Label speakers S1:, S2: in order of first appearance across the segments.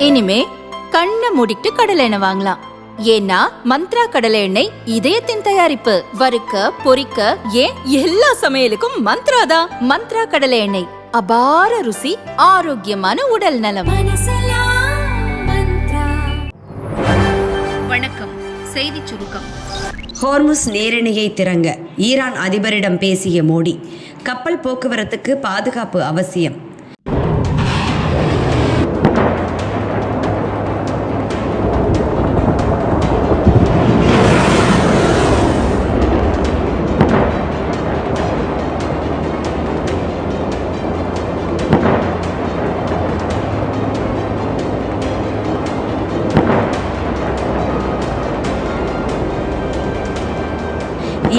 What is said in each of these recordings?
S1: இனிமே கண்ணை மூடிட்டு கடலை எண்ணெய் வாங்கலாம். ஏன்னா மந்த்ரா கடலை எண்ணெய் இதயத்தின் தயாரிப்பு. வறுக்க பொரிக்க ஏன் எல்லா சமையலுக்கும் மந்த்ரா தான். மந்த்ரா கடலை எண்ணெய், அபார ருசி, ஆரோக்கியமான உடல் நலம்.
S2: வணக்கம். செய்தி சுருக்கம்.
S3: ஹோர்முஸ் நீரிணையை திறங்க ஈரான் அதிபரிடம் பேசிய மோடி. கப்பல் போக்குவரத்துக்கு பாதுகாப்பு அவசியம்.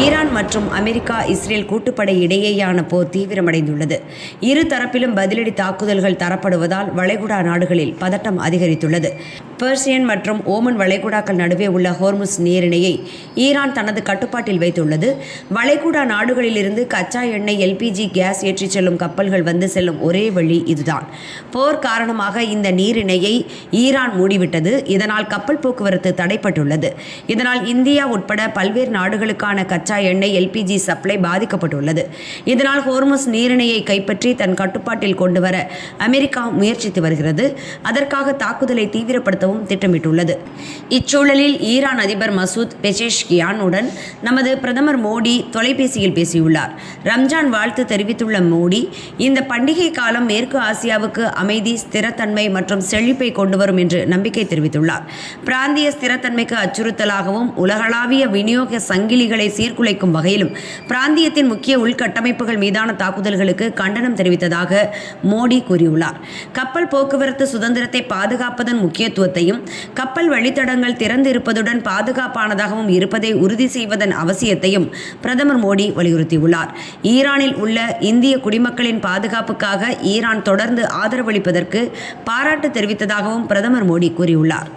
S3: ஈரான் மற்றும் அமெரிக்கா இஸ்ரேல் கூட்டுப்படை இடையேயான போர் தீவிரமடைந்துள்ளது. இரு தரப்பிலும் பதிலடி தாக்குதல்கள் தரப்படுவதால் வளைகுடா நாடுகளில் பதட்டம் அதிகரித்துள்ளது. பெர்சியன் மற்றும் ஓமன் வளைகுடாக்கள் நடுவே உள்ள ஹோர்முஸ் நீரிணையை ஈரான் தனது கட்டுப்பாட்டில் வைத்துள்ளது. வளைகுடா நாடுகளிலிருந்து கச்சா எண்ணெய், எல்பிஜி கேஸ் ஏற்றிச் செல்லும் கப்பல்கள் வந்து செல்லும் ஒரே வழி இதுதான். போர் காரணமாக இந்த நீரிணையை ஈரான் மூடிவிட்டது. இதனால் கப்பல் போக்குவரத்து தடைப்பட்டுள்ளது. இதனால் இந்தியா உட்பட பல்வேறு நாடுகளுக்கான கச்சா எண்ணெய், எல்பிஜி சப்ளை பாதிக்கப்பட்டுள்ளது. இதனால் ஹோர்முஸ் நீரிணையை கைப்பற்றி தன் கட்டுப்பாட்டில் கொண்டு வர அமெரிக்கா முயற்சித்து வருகிறது. அதற்காக தாக்குதலை தீவிரப்படுத்தவும் திட்டமிட்டுள்ளது. இச்சூழலில் ஈரான் அதிபர் மசூத் பெசேஷ்கியானுடன் நமது பிரதமர் மோடி தொலைபேசியில் பேசியுள்ளார். ரம்ஜான் வாழ்த்து தெரிவித்துள்ள மோடி, இந்த பண்டிகை காலம் மேற்கு ஆசியாவுக்கு அமைதி, ஸ்திரத்தன்மை மற்றும் செழிப்பை கொண்டு வரும் என்று நம்பிக்கை தெரிவித்துள்ளார். பிராந்திய ஸ்திரத்தன்மைக்கு அச்சுறுத்தலாகவும் உலகளாவிய விநியோக சங்கிலிகளை சீர்குலைக்கும் வகையிலும் பிராந்தியத்தின் முக்கிய உள்கட்டமைப்புகள் மீதான தாக்குதல்களுக்கு கண்டனம் தெரிவித்ததாக மோடி கூறியுள்ளார். கப்பல் போக்குவரத்து சுதந்திரத்தை பாதுகாப்பதன் முக்கியத்துவத்தையும், கப்பல் வழித்தடங்கள் திறந்து இருப்பதுடன் பாதுகாப்பானதாகவும் இருப்பதை உறுதி செய்வதன் அவசியத்தையும் பிரதமர் மோடி வலியுறுத்தியுள்ளார். ஈரானில் உள்ள இந்திய குடிமக்களின் பாதுகாப்புக்காக ஈரான் தொடர்ந்து ஆதரவளிப்பதற்கு பாராட்டு தெரிவித்ததாகவும் பிரதமர் மோடி கூறியுள்ளார்.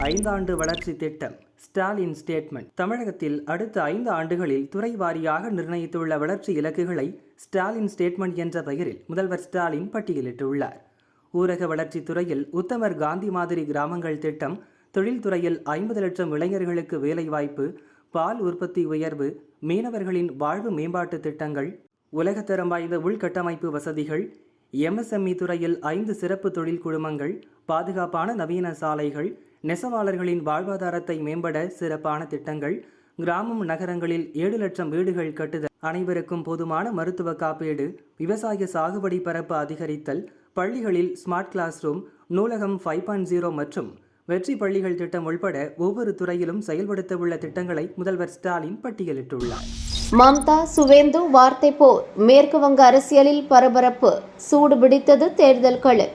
S4: 5 ஆண்டு வளர்ச்சி திட்டம். ஸ்டாலின் ஸ்டேட்மெண்ட். தமிழகத்தில் அடுத்த 5 ஆண்டுகளில் துறை வாரியாக நிர்ணயித்துள்ள வளர்ச்சி இலக்குகளை ஸ்டாலின் ஸ்டேட்மெண்ட் என்ற பெயரில் முதல்வர் ஸ்டாலின் பட்டியலிட்டுள்ளார். ஊரக வளர்ச்சித் துறையில் உத்தமர் காந்தி மாதிரி கிராமங்கள் திட்டம், தொழில்துறையில் 50 லட்சம் இளைஞர்களுக்கு வேலைவாய்ப்பு, பால் உற்பத்தி உயர்வு, மீனவர்களின் வாழ்வு மேம்பாட்டு திட்டங்கள், உலகத்தரம் வாய்ந்த உள்கட்டமைப்பு வசதிகள், எம்எஸ்எம்இ துறையில் 5 சிறப்பு தொழில் குழுமங்கள், பாதுகாப்பான நவீன சாலைகள், நெசவாளர்களின் வாழ்வாதாரத்தை மேம்பட சிறப்பான திட்டங்கள், கிராமம் நகரங்களில் 7 லட்சம் வீடுகள் கட்டுதல், அனைவருக்கும் போதுமான மருத்துவ காப்பீடு, விவசாய சாகுபடி பரப்பு அதிகரித்தல், பள்ளிகளில் ஸ்மார்ட் கிளாஸ் ரூம், நூலகம் 5.0 மற்றும் வெற்றி பள்ளிகள் திட்டம் உள்பட ஒவ்வொரு துறையிலும் செயல்படுத்த உள்ள திட்டங்களை முதல்வர் ஸ்டாலின் பட்டியலிட்டுள்ளார்.
S5: மம்தா சுவேந்து வார்த்தை போர். மேற்கு வங்க அரசியலில் பரபரப்பு. சூடு பிடித்தது தேர்தல் களம்.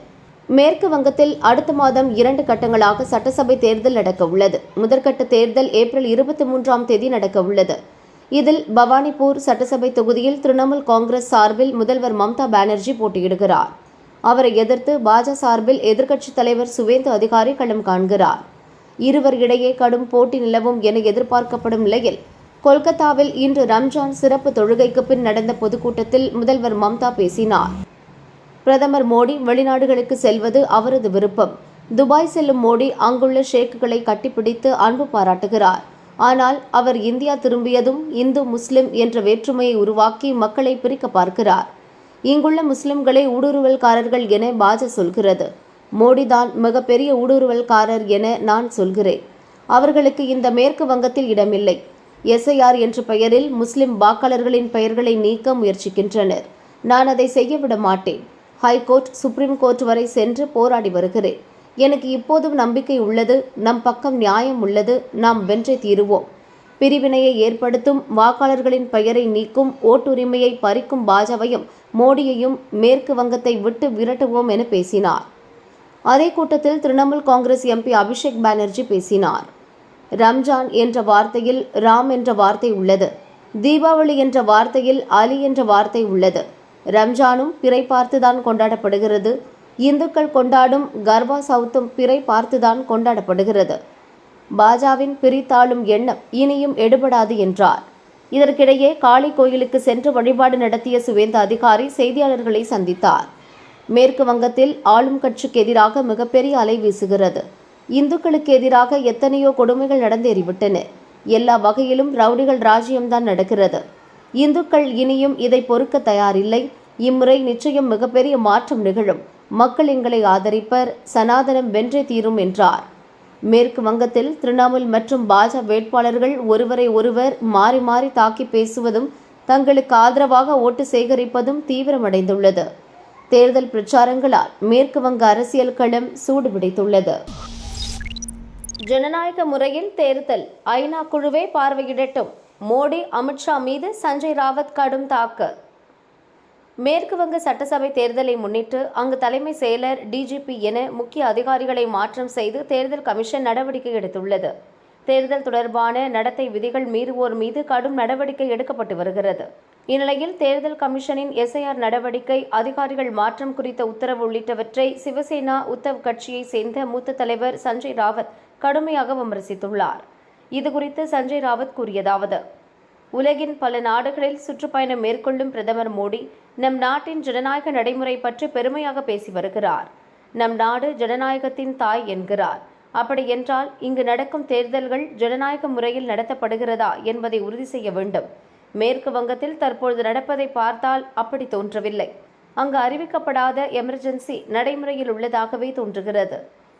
S5: மேற்கு வங்கத்தில் அடுத்த மாதம் 2 கட்டங்களாக சட்டசபை தேர்தல் நடக்க உள்ளது. முதற்கட்ட தேர்தல் ஏப்ரல் 23ஆம் தேதி நடக்க உள்ளது. இதில் பவானிபூர் சட்டசபை தொகுதியில் திரிணாமுல் காங்கிரஸ் சார்பில் முதல்வர் மம்தா பானர்ஜி போட்டியிடுகிறார். அவரை எதிர்த்து பாஜக சார்பில் எதிர்க்கட்சித் தலைவர் சுவேந்து அதிகாரி களம் காண்கிறார். இருவர் இடையே கடும் போட்டி நிலவும் என எதிர்பார்க்கப்படும் நிலையில் கொல்கத்தாவில் இன்று ரம்ஜான் சிறப்பு தொழுகைக்கு பின் நடந்த பொதுக்கூட்டத்தில் முதல்வர் மம்தா பேசினார். பிரதமர் மோடி வெளிநாடுகளுக்கு செல்வது அவரது விருப்பம். துபாய் செல்லும் மோடி அங்குள்ள ஷேக்குகளை கட்டிப்பிடித்து அன்பு பாராட்டுகிறார். ஆனால் அவர் இந்தியா திரும்பியதும் இந்து முஸ்லிம் என்ற வேற்றுமையை உருவாக்கி மக்களை பிரிக்க பார்க்கிறார். இங்குள்ள முஸ்லிம்களை ஊடுருவல்காரர்கள் என பாஜக சொல்கிறது. மோடிதான் மிகப்பெரிய ஊடுருவல்காரர் என நான் சொல்கிறேன். அவர்களுக்கு இந்த மேற்கு வங்கத்தில் இடமில்லை. எஸ்ஐஆர் என்ற பெயரில் முஸ்லிம் வாக்காளர்களின் பெயர்களை நீக்க முயற்சிக்கின்றனர். நான் அதை செய்ய விட மாட்டேன். ஹைகோர்ட், சுப்ரீம் கோர்ட் வரை சென்று போராடி வருகிறேன். எனக்கு இப்போதும் நம்பிக்கை உள்ளது. நம் பக்கம் நியாயம் உள்ளது. நாம் வென்றே தீருவோம். பிரிவினையை ஏற்படுத்தும், வாக்காளர்களின் பெயரை நீக்கும், ஓட்டுரிமையை பறிக்கும் பாஜகவையும் மோடியையும் மேற்கு வங்கத்தை விட்டு விரட்டுவோம் என பேசினார். அதே கூட்டத்தில் திரிணாமுல் காங்கிரஸ் எம்பி அபிஷேக் பானர்ஜி பேசினார். ரம்ஜான் என்ற வார்த்தையில் ராம் என்ற வார்த்தை உள்ளது. தீபாவளி என்ற வார்த்தையில் அலி என்ற வார்த்தை உள்ளது. ரம்ஜானும் பிறை பார்த்துதான் கொண்டாடப்படுகிறது. இந்துக்கள் கொண்டாடும் கர்பா சவுத்தும் பிறை பார்த்துதான் கொண்டாடப்படுகிறது. பாஜகவின் பிரித்தாளும் எண்ணம் இனியும் எடுபடாது என்றார். இதற்கிடையே காளி கோயிலுக்கு சென்று வழிபாடு நடத்திய சுவேந்த அதிகாரி செய்தியாளர்களை சந்தித்தார். மேற்கு வங்கத்தில் ஆளும் கட்சிக்கு எதிராக மிகப்பெரிய அலை வீசுகிறது. இந்துக்களுக்கு எதிராக எத்தனையோ கொடுமைகள் நடந்தேறிவிட்டன. எல்லா வகையிலும் ரவுடிகள் ராஜ்யம்தான் நடக்கிறது. இந்துக்கள் இனியும் இதை பொறுக்க தயாரில்லை. இம்முறை நிச்சயம் மிகப்பெரிய மாற்றம் நிகழும். மக்கள் எங்களை ஆதரிப்பர். சனாதனம் வென்றே தீரும் என்றார். மேற்கு வங்கத்தில் திரிணாமுல் மற்றும் பாஜக வேட்பாளர்கள் ஒருவரை ஒருவர் மாறி மாறி தாக்கி பேசுவதும் தங்களுக்கு ஆதரவாக ஓட்டு சேகரிப்பதும் தீவிரமடைந்துள்ளது. தேர்தல் பிரச்சாரங்களால் மேற்கு வங்க அரசியல் களம் சூடுபிடித்துள்ளது. ஜனநாயக முறையில் தேர்தல், ஐநா குழுவே பார்வையிடட்டும். மோடி, அமித்ஷா மீது சஞ்சய் ராவத் கடும் தாக்கு. மேற்கு வங்க சட்டசபை தேர்தலை முன்னிட்டு அங்கு தலைமை செயலர், டிஜிபி என முக்கிய அதிகாரிகளை மாற்றம் செய்து தேர்தல் கமிஷன் நடவடிக்கை எடுத்துள்ளது. தேர்தல் தொடர்பான நடத்தை விதிகள் மீறுவோர் மீது கடும் நடவடிக்கை எடுக்கப்பட்டு வருகிறது. இந்நிலையில் தேர்தல் கமிஷனின் எஸ்ஐஆர் நடவடிக்கை, அதிகாரிகள் மாற்றம் குறித்த உத்தரவு உள்ளிட்டவற்றை சிவசேனா, உத்தவ் கட்சியை சேர்ந்த மூத்த தலைவர் சஞ்சய் ராவத் கடுமையாக விமர்சித்துள்ளார். இதுகுறித்து சஞ்சய் ராவத் கூறியதாவது: உலகின் பல நாடுகளில் சுற்றுப்பயணம் மேற்கொள்ளும் பிரதமர் மோடி நம் நாட்டின் ஜனநாயக நடைமுறை பற்றி பெருமையாக பேசி வருகிறார். நம் நாடு ஜனநாயகத்தின் தாய் என்கிறார். அப்படி என்றால் இங்கு நடக்கும் தேர்தல்கள் ஜனநாயக முறையில் நடத்தப்படுகிறதா என்பதை உறுதி செய்ய வேண்டும். மேற்கு வங்கத்தில் தற்பொழுது நடப்பதை பார்த்தால் அப்படி தோன்றவில்லை. அங்கு அறிவிக்கப்படாத எமர்ஜென்சி நடைமுறையில் உள்ளதாகவே தோன்றுகிறது.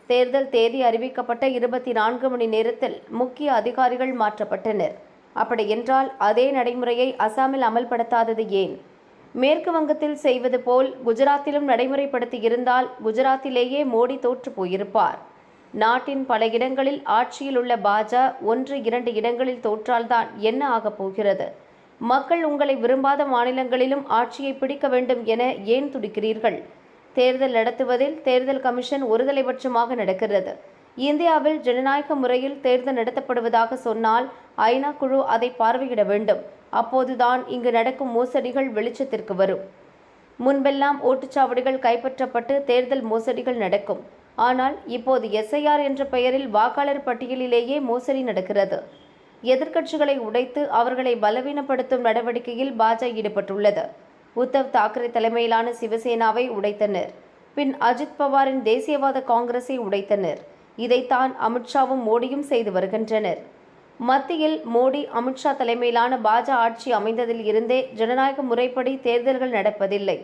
S5: தேர்தல் தேதி அறிவிக்கப்பட்ட 24 மணி நேரத்தில் முக்கிய அதிகாரிகள் மாற்றப்பட்டனர். அப்படி என்றால் அதே நடைமுறையை அசாமில் அமல்படுத்தாதது ஏன்? மேற்கு வங்கத்தில் செய்வது போல் குஜராத்திலும் நடைமுறைப்படுத்தி இருந்தால் குஜராத்திலேயே மோடி தோற்று போயிருப்பார். நாட்டின் பல இடங்களில் ஆட்சியில் உள்ள பாஜக 1-2 இடங்களில் தோற்றால்தான் என்ன ஆகப் போகிறது? மக்கள் உங்களை விரும்பாத மாநிலங்களிலும் ஆட்சியை பிடிக்க வேண்டும் என ஏன் துடிக்கிறீர்கள்? தேர்தல் நடத்துவதில் தேர்தல் கமிஷன் ஒருதலைபட்சமாக நடக்கிறது. இந்தியாவில் ஜனநாயக முறையில் தேர்தல் நடத்தப்படுவதாக சொன்னால் ஐநா குழு அதை பார்வையிட வேண்டும். அப்போதுதான் இங்கு நடக்கும் மோசடிகள் வெளிச்சத்திற்கு வரும். முன்பெல்லாம் ஓட்டுச்சாவடிகள் கைப்பற்றப்பட்டு தேர்தல் மோசடிகள் நடக்கும். ஆனால் இப்போது எஸ்ஐஆர் என்ற பெயரில் வாக்காளர் பட்டியலிலேயே மோசடி நடக்கிறது. எதிர்க்கட்சிகளை உடைத்து அவர்களை பலவீனப்படுத்தும் நடவடிக்கையில் பாஜக ஈடுபட்டுள்ளது. உத்தவ் தாக்கரே தலைமையிலான சிவசேனாவை உடைத்தனர். பின் அஜித் பவாரின் தேசியவாத காங்கிரஸை உடைத்தனர். இதைத்தான் அமித்ஷாவும் மோடியும் செய்து வருகின்றனர். மத்தியில் மோடி, அமித்ஷா தலைமையிலான பாஜக ஆட்சி அமைந்ததில் இருந்தே ஜனநாயக முறைப்படி தேர்தல்கள் நடப்பதில்லை.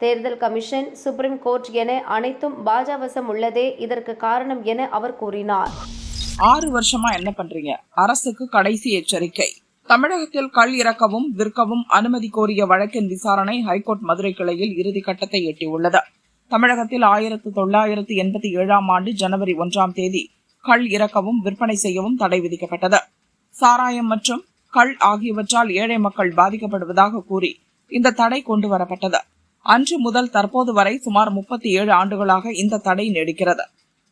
S5: தேர்தல் கமிஷன், சுப்ரீம் கோர்ட் என அனைத்தும் பாஜக வசம் உள்ளதே இதற்கு காரணம் என அவர் கூறினார்.
S6: 6 வருஷமா என்ன பண்றீங்க? அரசுக்கு கடைசி எச்சரிக்கை. தமிழகத்தில் கள் இறக்கவும் விற்கவும் அனுமதி கோரிய வழக்கின் விசாரணை ஹைகோர்ட் மதுரை கிளையில் இறுதி கட்டத்தை எட்டியுள்ளது. தமிழகத்தில் 1987ஆம் ஆண்டு ஜனவரி 1ஆம் தேதி கள் இறக்கவும் விற்பனை செய்யவும் தடை விதிக்கப்பட்டது. சாராயம் மற்றும் கள் ஆகியவற்றால் ஏழை மக்கள் பாதிக்கப்படுவதாக கூறி இந்த தடை கொண்டு வரப்பட்டது. அன்று முதல் தற்போது வரை சுமார் 37 ஆண்டுகளாக இந்த தடை நீடிக்கிறது.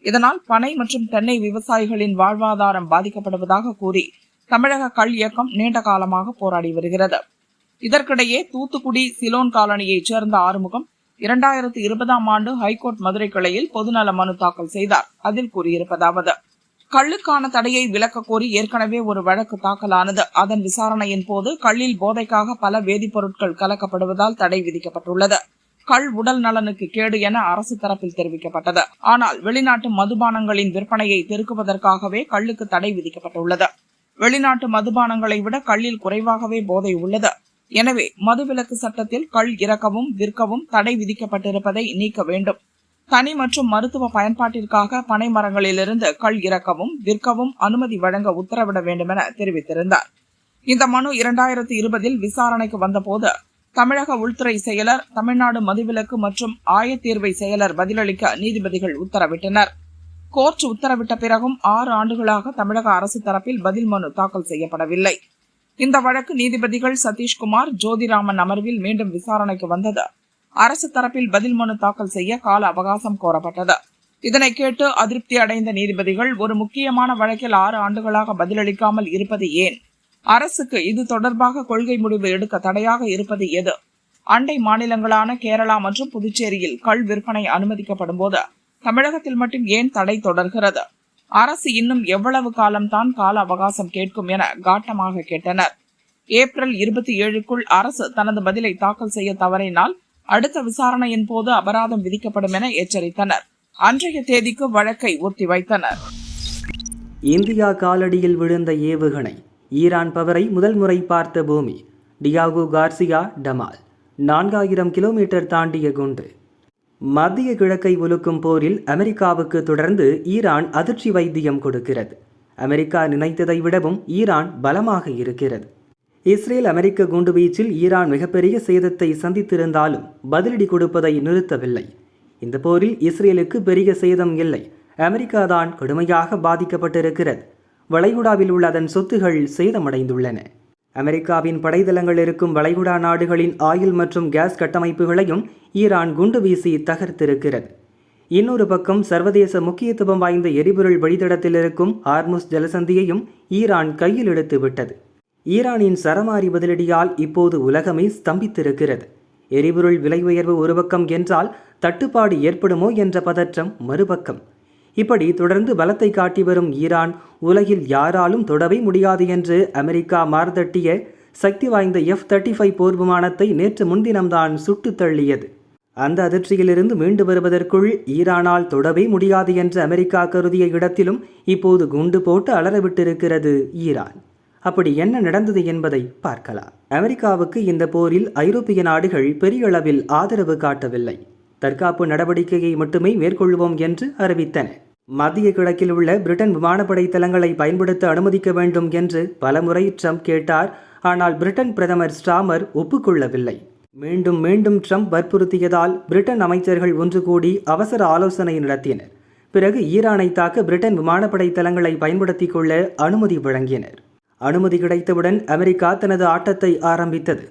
S6: இதனால் பனை மற்றும் தென்னை விவசாயிகளின் வாழ்வாதாரம் பாதிக்கப்படுவதாக கூறி தமிழக கள் இயக்கம் நீண்ட காலமாக போராடி வருகிறது. இதற்கிடையே தூத்துக்குடி சிலோன் காலனியைச் சேர்ந்த ஆறுமுகம் 2020ஆம் ஆண்டு ஹைகோர்ட் மதுரை கிளையில் பொதுநல மனு தாக்கல் செய்தார். அதில் கூறியிருப்பதாவது: கள்ளுக்கான தடையை விலக்க கோரி ஏற்கனவே ஒரு வழக்கு தாக்கலானது. அதன் விசாரணையின் போது கள்ளில் போதைக்காக பல வேதிப்பொருட்கள் கலக்கப்படுவதால் தடை விதிக்கப்பட்டுள்ளது. கள் உடல் நலனுக்கு கேடு என அரசு தரப்பில் தெரிவிக்கப்பட்டது. ஆனால் வெளிநாட்டு மதுபானங்களின் விற்பனையை பெருக்குவதற்காகவே கள்ளுக்கு தடை விதிக்கப்பட்டுள்ளது. வெளிநாட்டு மதுபானங்களை விட கள்ளில் குறைவாகவே போதை உள்ளது. எனவே மதுவிலக்கு சட்டத்தில் கள் இறக்கவும் விற்கவும் தடை விதிக்கப்பட்டிருப்பதை நீக்க வேண்டும். தனி மற்றும் மருத்துவ பயன்பாட்டிற்காக பனை மரங்களிலிருந்து கள் இறக்கவும் விற்கவும் அனுமதி வழங்க உத்தரவிட வேண்டும் என தெரிவித்திருந்தார். இந்த மனு 2020இல் விசாரணைக்கு வந்தபோது தமிழக உள்துறை செயலர், தமிழ்நாடு மதுவிலக்கு மற்றும் ஆயத்தீர்வை செயலர் பதிலளிக்க நீதிபதிகள் உத்தரவிட்டனர். கோர்ட் உத்தரவிட்ட பிறகும் 6 ஆண்டுகளாக தமிழக அரசு தரப்பில் பதில் மனு தாக்கல் செய்யப்படவில்லை. இந்த வழக்கு நீதிபதிகள் சதீஷ்குமார், ஜோதிராமன் அமர்வில் மீண்டும் விசாரணைக்கு வந்தது. அரசு தரப்பில் பதில் மனு தாக்கல் செய்ய கால அவகாசம் கோரப்பட்டது. இதனை கேட்டு அதிருப்தி அடைந்த நீதிபதிகள், ஒரு முக்கியமான வழக்கில் 6 ஆண்டுகளாக பதிலளிக்காமல் இருப்பது ஏன்? அரசுக்கு இது தொடர்பாக கொள்கை முடிவு எடுக்க தடையாக இருப்பது எது? அண்டை மாநிலங்களான கேரளா மற்றும் புதுச்சேரியில் கள் விற்பனை அனுமதிக்கப்படும் போது தமிழகத்தில் மட்டும் ஏன் தடை தொடர்கிறது? அரசு இன்னும் எவ்வளவு காலம்தான் கால அவகாசம் கேட்கும் என காட்டமாக கேட்டனர். ஏப்ரல் 27க்குள் அரசு தனது பதிலை தாக்கல் செய்ய தவறினால் அடுத்த விசாரணையின் போது அபராதம் விதிக்கப்படும் என எச்சரித்தனர். அன்றைய தேதிக்கு வழக்கை ஒத்திவைத்தனர்.
S4: இந்தியா காலடியில் விழுந்த ஏவுகணை, ஈரான் பவரை முதல் முறை பார்த்த பூமி. டியாகோ கார்சியா டமால். 4000 கிலோமீட்டர் தாண்டிய குண்டு. மத்திய கிழக்கை உலுக்கும் போரில் அமெரிக்காவுக்கு தொடர்ந்து ஈரான் அதிர்ச்சி வைத்தியம் கொடுக்கிறது. அமெரிக்கா நினைத்ததை விடவும் ஈரான் பலமாக இருக்கிறது. இஸ்ரேல் அமெரிக்க குண்டுவீச்சில் ஈரான் மிகப்பெரிய சேதத்தை சந்தித்திருந்தாலும் பதிலடி கொடுப்பதை நிறுத்தவில்லை. இந்த போரில் இஸ்ரேலுக்கு பெரிய சேதம் இல்லை, அமெரிக்கா தான் கடுமையாக பாதிக்கப்பட்டிருக்கிறது. வளைகுடாவில் உள்ள அதன் சொத்துகள் சேதமடைந்துள்ளன. அமெரிக்காவின் படைதளங்கள் இருக்கும் வளைகுடா நாடுகளின் ஆயில் மற்றும் கேஸ் கட்டமைப்புகளையும் ஈரான் குண்டு வீசி தகர்த்திருக்கிறது. இன்னொரு பக்கம் சர்வதேச முக்கியத்துவம் வாய்ந்த எரிபொருள் வழித்தடத்தில் இருக்கும் ஹார்முஸ் ஜலசந்தியையும் ஈரான் கையில் எடுத்து விட்டது. ஈரானின் சரமாரி பதிலடியால் இப்போது உலகமே ஸ்தம்பித்திருக்கிறது. எரிபொருள் விலை உயர்வு ஒரு பக்கம் என்றால் தட்டுப்பாடு ஏற்படுமோ என்ற பதற்றம் மறுபக்கம். இப்படி தொடர்ந்து பலத்தை காட்டி வரும் ஈரான் உலகில் யாராலும் தொடவே முடியாது என்று அமெரிக்கா மார்தட்டிய சக்தி வாய்ந்த F-35 போர் விமானத்தை நேற்று முன்தினம்தான் சுட்டு தள்ளியது. அந்த அதிர்ச்சியிலிருந்து மீண்டு வருவதற்குள் ஈரானால் தொடவே முடியாது என்று அமெரிக்கா கருதிய இடத்திலும் இப்போது குண்டு போட்டு அலறவிட்டிருக்கிறது ஈரான். அப்படி என்ன நடந்தது என்பதை பார்க்கலாம். அமெரிக்காவுக்கு இந்த போரில் ஐரோப்பிய நாடுகள் பெரிய அளவில் ஆதரவு காட்டவில்லை. தற்காப்பு நடவடிக்கையை மட்டுமே மேற்கொள்வோம் என்று அறிவித்தன. மத்திய கிழக்கில் உள்ள பிரிட்டன் விமானப்படை தளங்களை பயன்படுத்த அனுமதிக்க வேண்டும் என்று பலமுறை ட்ரம்ப் கேட்டார். ஆனால் பிரிட்டன் பிரதமர் ஸ்டாமர் ஒப்புக்கொள்ளவில்லை. மீண்டும் மீண்டும் ட்ரம்ப் வற்புறுத்தியதால் பிரிட்டன் அமைச்சர்கள் ஒன்று கூடி அவசர ஆலோசனை நடத்தினர். பிறகு ஈரானை தாக்க பிரிட்டன் விமானப்படை தளங்களை பயன்படுத்திக் கொள்ள அனுமதி வழங்கினர். அனுமதி கிடைத்தவுடன் அமெரிக்கா தனது ஆட்டத்தை ஆரம்பித்தது.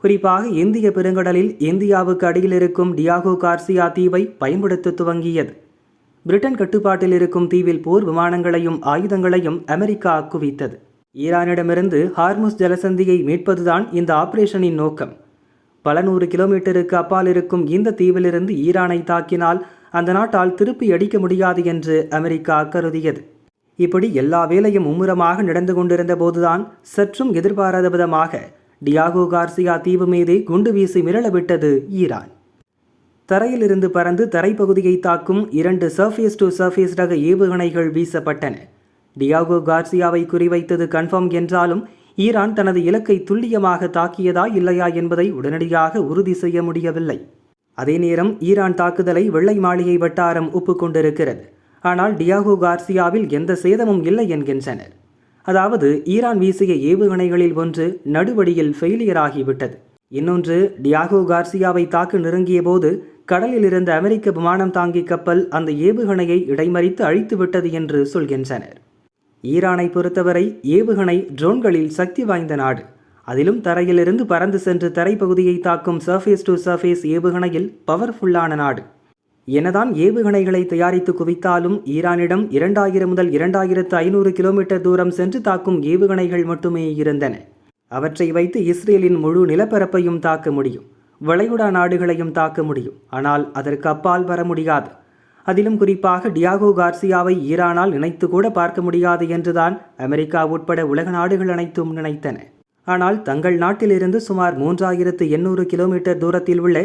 S4: குறிப்பாக இந்திய பெருங்கடலில் இந்தியாவுக்கு அடியில் இருக்கும் டியாகோ கார்சியா தீவை பயன்படுத்த துவங்கியது. பிரிட்டன் கட்டுப்பாட்டில் இருக்கும் தீவில் போர் விமானங்களையும் ஆயுதங்களையும் அமெரிக்கா குவித்தது. ஈரானிடமிருந்து ஹார்முஸ் ஜலசந்தியை மீட்பதுதான் இந்த ஆபரேஷனின் நோக்கம். பல 100 கிலோமீட்டருக்கு அப்பால் இருக்கும் இந்த தீவிலிருந்து ஈரானை தாக்கினால் அந்த நாட்டால் திருப்பி அடிக்க முடியாது என்று அமெரிக்கா கருதியது. இப்படி எல்லா வேலையும் மும்முரமாக நடந்து கொண்டிருந்த போதுதான் சற்றும் எதிர்பாராத விதமாக டியாகோ கார்சியா தீவு மீதே குண்டு வீசி மிரளவிட்டது ஈரான். தரையிலிருந்து பறந்து தரைப்பகுதியை தாக்கும் 2 சர்ஃபேஸ் டு சர்ஃபேஸ் ரக ஏவுகணைகள் வீசப்பட்டன. டியாகோ கார்சியாவை குறிவைத்தது கன்ஃபார்ம் என்றாலும் ஈரான் தனது இலக்கை துல்லியமாக தாக்கியதா இல்லையா என்பதை உடனடியாக உறுதி செய்ய முடியவில்லை. அதே நேரம் ஈரான் தாக்குதலை வெள்ளை மாளிகை வட்டாரம் ஒப்புக்கொண்டிருக்கிறது. ஆனால் டியாகோ கார்சியாவில் எந்த சேதமும் இல்லை என்கின்றனர். அதாவது ஈரான் வீசிய ஏவுகணைகளில் ஒன்று நடுவழியில் ஃபெயிலியர் ஆகிவிட்டது. இன்னொன்று டியாகோ கார்சியாவை தாக்க நெருங்கிய போது கடலில் இருந்த அமெரிக்க விமானம் தாங்கி கப்பல் அந்த ஏவுகணையை இடைமறித்து அழித்துவிட்டது என்று சொல்கின்றனர். ஈரானை பொறுத்தவரை ஏவுகணை ட்ரோன்களில் சக்தி வாய்ந்த நாடு. அதிலும் தரையிலிருந்து பறந்து சென்று தரைப்பகுதியை தாக்கும் சர்ஃபேஸ் டு சர்ஃபேஸ் ஏவுகணையில் பவர்ஃபுல்லான நாடு. என்னதான் ஏவுகணைகளை தயாரித்து குவித்தாலும் ஈரானிடம் 2000 முதல் 2500 கிலோமீட்டர் தூரம் சென்று தாக்கும் ஏவுகணைகள் மட்டுமே இருந்தன. அவற்றை வைத்து இஸ்ரேலின் முழு நிலப்பரப்பையும் தாக்க முடியும், வளைகுடா நாடுகளையும் தாக்க முடியும். ஆனால் அதற்கு அப்பால் வர முடியாது. அதிலும் குறிப்பாக டியாகோ கார்சியாவை ஈரானால் நினைத்து கூட பார்க்க முடியாது என்றுதான் அமெரிக்கா உட்பட உலக நாடுகள் அனைத்தும் நினைத்தன. ஆனால் தங்கள் நாட்டிலிருந்து சுமார் 3800 கிலோமீட்டர் தூரத்தில் உள்ள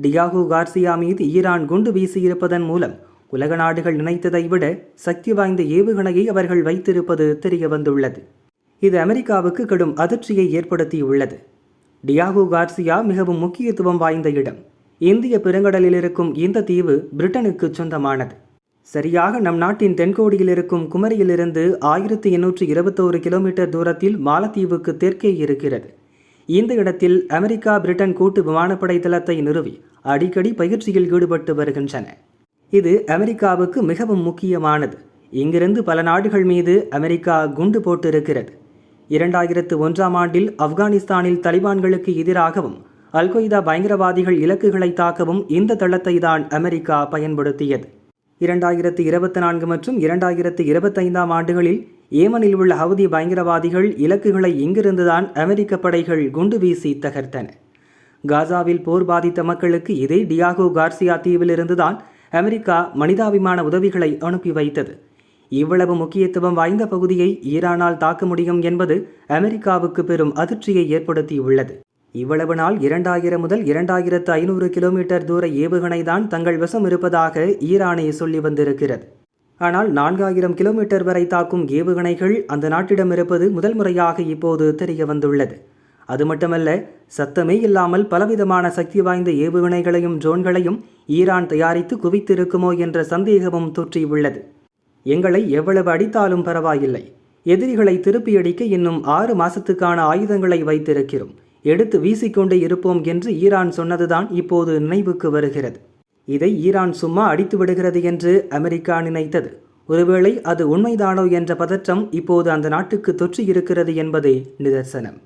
S4: டியாகோ கார்சியா மீது ஈரான் குண்டு வீசியிருப்பதன் மூலம் உலக நாடுகள் நினைத்ததை விட சக்தி வாய்ந்த ஏவுகணையை அவர்கள் வைத்திருப்பது தெரிய வந்துள்ளது. இது அமெரிக்காவுக்கு கடும் அதிர்ச்சியை ஏற்படுத்தியுள்ளது. டியாகோ கார்சியா மிகவும் முக்கியத்துவம் வாய்ந்த இடம். இந்திய பெருங்கடலில் இருக்கும் இந்த தீவு பிரிட்டனுக்கு சொந்தமானது. சரியாக நம் நாட்டின் தென்கோடியில் இருக்கும் குமரியிலிருந்து 1821 கிலோமீட்டர் தூரத்தில் மாலத்தீவுக்கு தெற்கே இருக்கிறது. இந்த இடத்தில் அமெரிக்கா பிரிட்டன் கூட்டு விமானப்படை தளத்தை நிறுவி அடிக்கடி பயிற்சியில் ஈடுபட்டு வருகின்றன. இது அமெரிக்காவுக்கு மிகவும் முக்கியமானது. இங்கிருந்து பல நாடுகள் மீது அமெரிக்கா குண்டு போட்டிருக்கிறது. 2001ஆம் ஆண்டில் ஆப்கானிஸ்தானில் தலிபான்களுக்கு எதிராகவும் அல்கொய்தா பயங்கரவாதிகள் இலக்குகளை தாக்கவும் இந்த தளத்தை தான் அமெரிக்கா பயன்படுத்தியது. 2024 மற்றும் 2025ஆம் ஆண்டுகளில் ஏமனில் உள்ள ஹவுதி பயங்கரவாதிகள் இலக்குகளை இங்கிருந்துதான் அமெரிக்க படைகள் குண்டு வீசி தகர்த்தன. காசாவில் போர் பாதித்த மக்களுக்கு இதே டியாகோ கார்சியா தீவிலிருந்துதான் அமெரிக்கா மனிதாபிமான உதவிகளை அனுப்பி வைத்தது. இவ்வளவு முக்கியத்துவம் வாய்ந்த பகுதியை ஈரானால் தாக்க முடியும் என்பது அமெரிக்காவுக்கு பெரும் அதிர்ச்சியை ஏற்படுத்தியுள்ளது. இவ்வளவு நாள் 2000 முதல் 2500 கிலோமீட்டர் தூர ஏவுகணை தான் தங்கள் வசம் இருப்பதாக ஈரானே சொல்லி வந்திருக்கிறது. ஆனால் 4000 கிலோமீட்டர் வரை தாக்கும் ஏவுகணைகள் அந்த நாட்டிடம் இருப்பது முதல் முறையாக இப்போது தெரிய வந்துள்ளது. அது மட்டுமல்ல, சத்தமே இல்லாமல் பலவிதமான சக்தி வாய்ந்த ஏவுகணைகளையும் ட்ரோன்களையும் ஈரான் தயாரித்து குவித்திருக்குமோ என்ற சந்தேகமும் தோற்றியுள்ளது. எங்களை எவ்வளவு அடித்தாலும் பரவாயில்லை, எதிரிகளை திருப்பியடிக்க இன்னும் 6 மாசத்துக்கான ஆயுதங்களை வைத்திருக்கிறோம், எடுத்து வீசிக்கொண்டே இருப்போம் என்று ஈரான் சொன்னதுதான் இப்போது நினைவுக்கு வருகிறது. இதை ஈரான் சும்மா அடித்து விடுகிறது என்று அமெரிக்கா நினைத்தது. ஒருவேளை அது உண்மைதானோ என்ற பதற்றம் இப்போது அந்த நாட்டுக்கு தொற்றியிருக்கிறது என்பதே நிதர்சனம்.